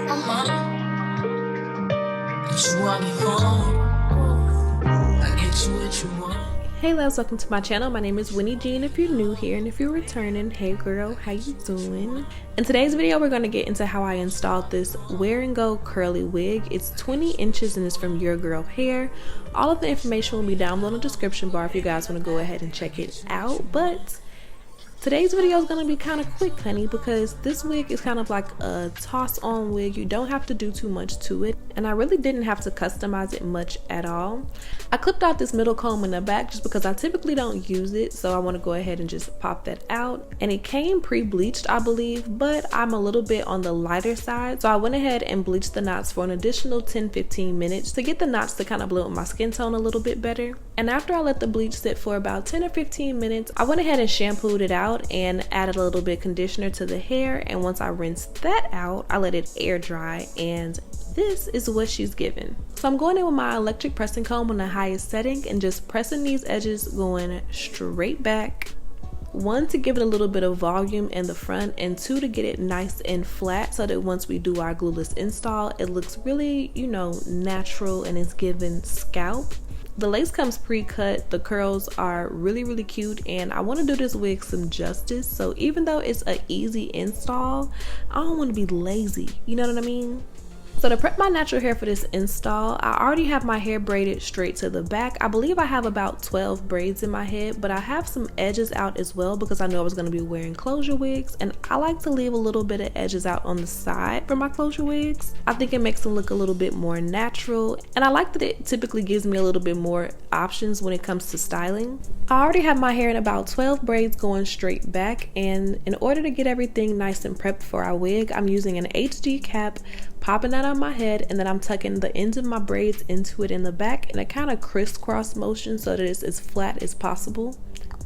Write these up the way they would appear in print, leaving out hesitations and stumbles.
I'm on. But you want me home. I get you what you want. Hey loves, welcome to my channel. My name is Winnie G, and if you're new here and if you're returning, hey girl, how you doing? In today's video, we're going to get into how I installed this Wear&Go curly wig. It's 20 inches and it's from Urgirl hair. All of the information will be down below in the description bar if you guys want to go ahead and check it out. But today's video is going to be kind of quick, honey, because this wig is kind of like a toss-on wig. You don't have to do too much to it, and I really didn't have to customize it much at all. I clipped out this middle comb in the back just because I typically don't use it, so I want to go ahead and just pop that out. And it came pre-bleached, I believe, but I'm a little bit on the lighter side, so I went ahead and bleached the knots for an additional 10-15 minutes to get the knots to kind of blend with my skin tone a little bit better. And after I let the bleach sit for about 10 or 15 minutes, I went ahead and shampooed it out and added a little bit of conditioner to the hair. And once I rinsed that out, I let it air dry, and this is what she's given. So I'm going in with my electric pressing comb on the highest setting and just pressing these edges going straight back. One, to give it a little bit of volume in the front, and two, to get it nice and flat so that once we do our glueless install, it looks really, you know, natural and it's giving scalp. The lace comes pre-cut, the curls are really cute, and I want to do this wig some justice. So even though it's an easy install, I don't want to be lazy, you know what I mean? So to prep my natural hair for this install, I already have my hair braided straight to the back. I believe I have about 12 braids in my head, but I have some edges out as well because I know I was going to be wearing closure wigs, and I like to leave a little bit of edges out on the side for my closure wigs. I think it makes them look a little bit more natural, and I like that it typically gives me a little bit more options when it comes to styling. I already have my hair in about 12 braids going straight back, and in order to get everything nice and prepped for our wig, I'm using an HD cap, popping that on my head, and then I'm tucking the ends of my braids into it in the back in a kind of crisscross motion so that it's as flat as possible.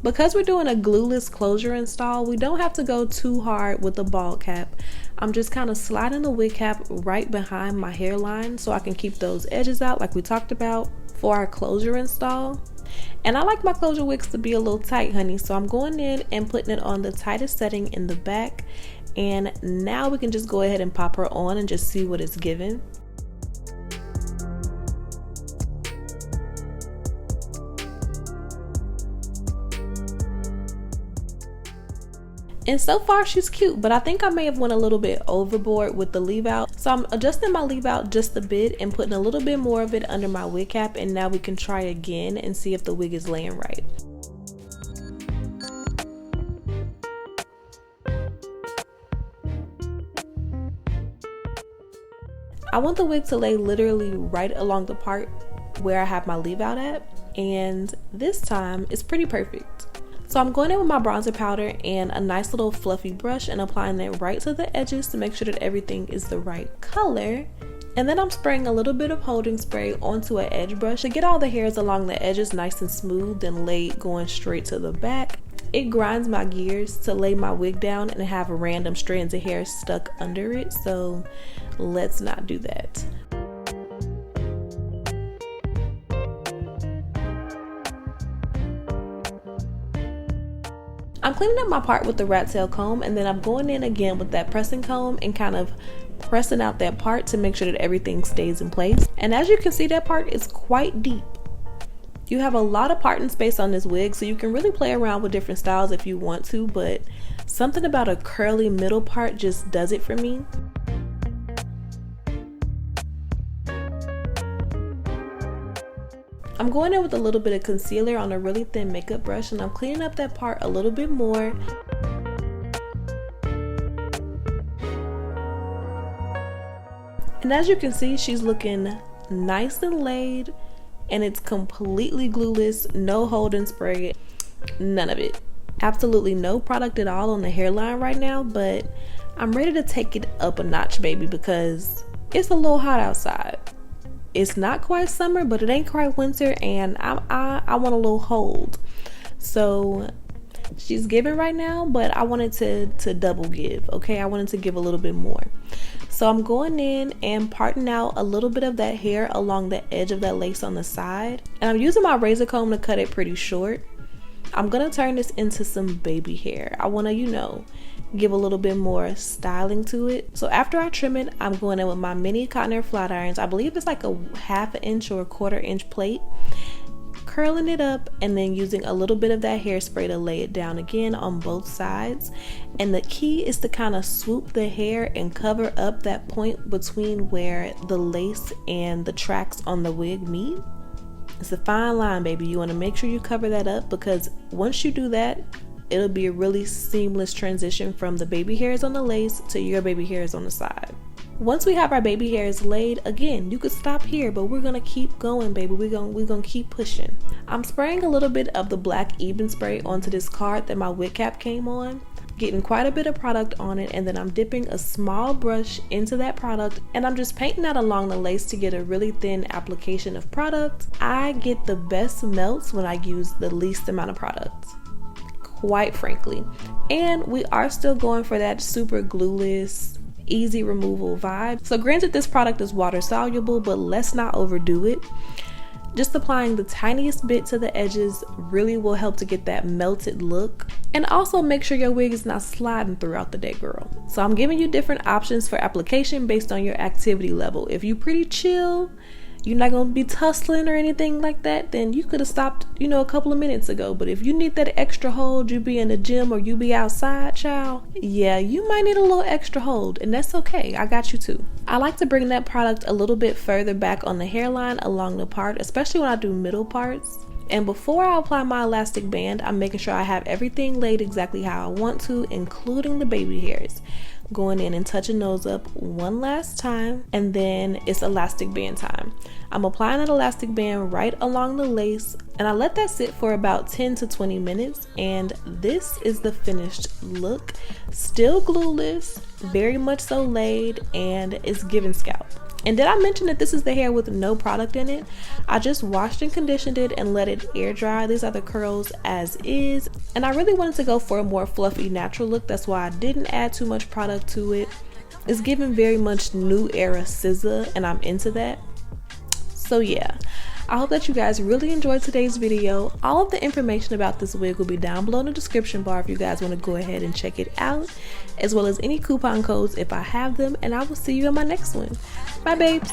Because we're doing a glueless closure install, we don't have to go too hard with the ball cap. I'm just kind of sliding the wig cap right behind my hairline so I can keep those edges out like we talked about for our closure install. And I like my closure wigs to be a little tight, honey, so I'm going in and putting it on the tightest setting in the back. And now we can just go ahead and pop her on and just see what it's given. And so far she's cute, but I think I may have went a little bit overboard with the leave out. So I'm adjusting my leave out just a bit and putting a little bit more of it under my wig cap, and now we can try again and see if the wig is laying right. I want the wig to lay literally right along the part where I have my leave out at, and this time it's pretty perfect. So I'm going in with my bronzer powder and a nice little fluffy brush and applying it right to the edges to make sure that everything is the right color. And then I'm spraying a little bit of holding spray onto an edge brush to get all the hairs along the edges nice and smooth and laid going straight to the back. It grinds my gears to lay my wig down and have random strands of hair stuck under it, so let's not do that. I'm cleaning up my part with the rat tail comb, and then I'm going in again with that pressing comb and kind of pressing out that part to make sure that everything stays in place. And as you can see, that part is quite deep. You have a lot of parting space on this wig, so you can really play around with different styles if you want to, but something about a curly middle part just does it for me. I'm going in with a little bit of concealer on a really thin makeup brush, and I'm cleaning up that part a little bit more. And as you can see, she's looking nice and laid, and it's completely glueless, no holding spray, none of it. Absolutely no product at all on the hairline right now, but I'm ready to take it up a notch, baby, because it's a little hot outside. It's not quite summer, but it ain't quite winter, and I want a little hold. So she's giving right now, but I wanted to double give, okay? I wanted to give a little bit more. So I'm going in and parting out a little bit of that hair along the edge of that lace on the side. And I'm using my razor comb to cut it pretty short. I'm gonna turn this into some baby hair. I wanna, you know, give a little bit more styling to it. So after I trim it, I'm going in with my mini Conair flat irons. I believe it's like a 1/2 inch or a 1/4 inch plate, curling it up and then using a little bit of that hairspray to lay it down again on both sides. And the key is to kind of swoop the hair and cover up that point between where the lace and the tracks on the wig meet. It's a fine line, baby. You want to make sure you cover that up, because once you do that, it'll be a really seamless transition from the baby hairs on the lace to your baby hairs on the side. Once we have our baby hairs laid, again, you could stop here, but we're gonna keep going, baby. We're gonna keep pushing. I'm spraying a little bit of the black even spray onto this card that my wig cap came on, getting quite a bit of product on it, and then I'm dipping a small brush into that product and I'm just painting that along the lace to get a really thin application of product. I get the best melts when I use the least amount of product, quite frankly. And we are still going for that super glueless, easy removal vibe. So granted, this product is water soluble, but let's not overdo it. Just applying the tiniest bit to the edges really will help to get that melted look, and also make sure your wig is not sliding throughout the day, girl. So I'm giving you different options for application based on your activity level. If you're pretty chill, you're not gonna be tussling or anything like that, then you could have stopped, a couple of minutes ago. But if you need that extra hold, you be in the gym or you be outside, child, yeah, you might need a little extra hold, and that's okay. I got you too. I like to bring that product a little bit further back on the hairline along the part, especially when I do middle parts. And before I apply my elastic band, I'm making sure I have everything laid exactly how I want to, including the baby hairs. Going in and touching those up one last time, and then it's elastic band time. I'm applying that elastic band right along the lace, and I let that sit for about 10 to 20 minutes, and this is the finished look. Still glueless, very much so laid, and it's giving scalp. And did I mention that this is the hair with no product in it? I just washed and conditioned it and let it air dry. These are the curls as is. And I really wanted to go for a more fluffy, natural look. That's why I didn't add too much product to it. It's giving very much new era SZA, and I'm into that. So yeah, I hope that you guys really enjoyed today's video. All of the information about this wig will be down below in the description bar if you guys want to go ahead and check it out, as well as any coupon codes if I have them, and I will see you in my next one. Bye, babes.